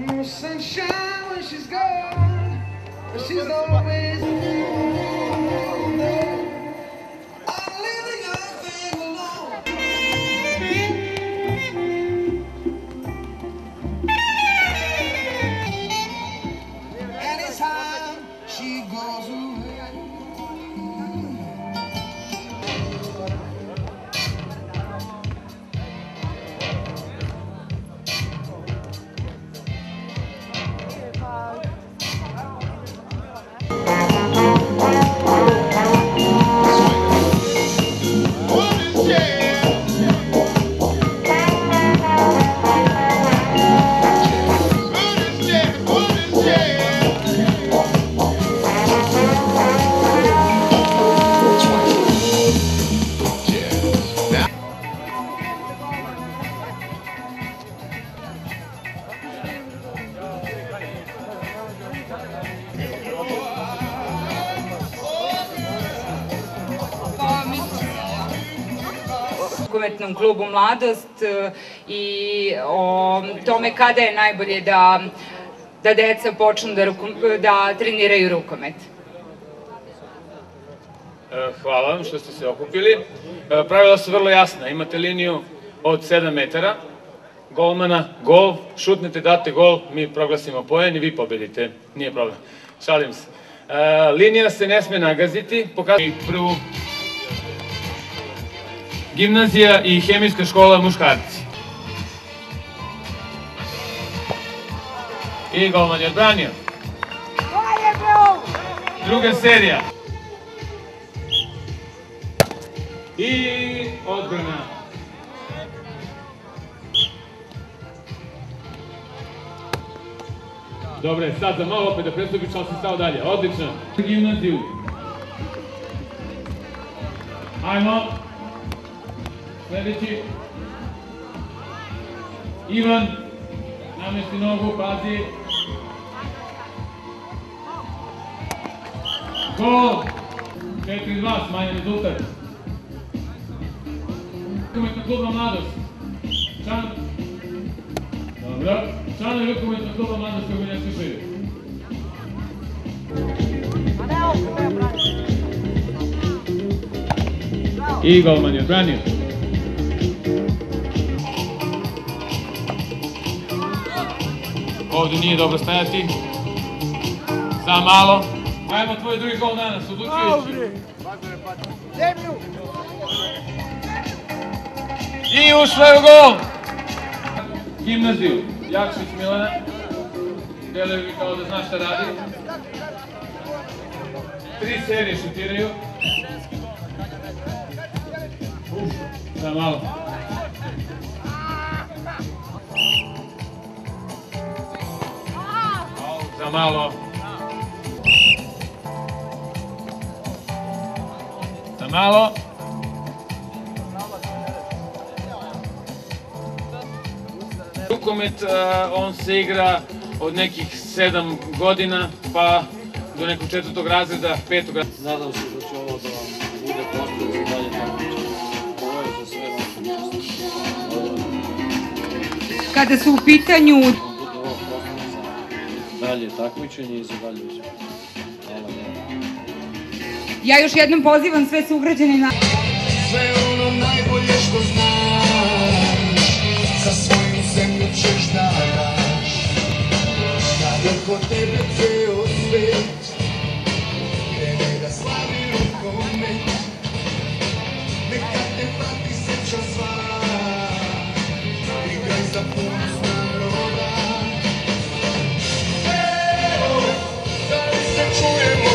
No sunshine when she's gone, but she's always I'm leaving everything alone. Anytime she goes away. Rukometnom klubu Mladost i o tome kada je najbolje da deca počnu da treniraju rukomet. Hvala vam što ste se okupili. Pravila su vrlo jasna. Imate liniju od 7 metara, golmana, gol, šutnete, date gol, mi proglasimo poen i vi pobedite. Nije problem. Šalim se. Linija se ne sme nagaziti. Pokazujem prvu. Gimnazija i hemijska škola muškarci. I golman je odbranio. Druga serija. I odbrana. Dobre, sad za malo opet da prestupiš, ali si stao dalje. Odlično. Gimnaziju. Ajmo. Sljedeći. Ivan. Namesti nogu, pazi. Gol. 4-2, smanjen rezultat. Rukometnog kluba Mladost. Dobro. Članovi Rukometnog kluba Mladost koji ne slušaju. I golman je odbranio. Ovdje nije dobro stajati. Samo malo. Ajmo tvoj drugi gol danas, odlučujući. I ušla je u gol! Gimnaziju. Jakšić Milana. Deluje mi kao da zna šta radi. 3 serije šutiraju. Samo malo. Za malo. Za malo. Rukomet, on se igra od nekih 7 godina pa do nekog 4. razreda, 5. razreda. Nadam se da će ovo da vam bude postoje i dalje takmičenje. Ovo je za sve vam. Kada su u pitanju Bude ovo postoje za dalje takmičenje i za dalje uspjeh. Hvala. ja još jednom pozivam sve sugrađane na... Sve ono najbolje što znaš, za svoju zemlju ćeš da daš. Kad oko tebe ceo svet krene da slavi rukomet, neka te prati sreća sva, igraj za ponos naroda. Evo, da li se čujemo?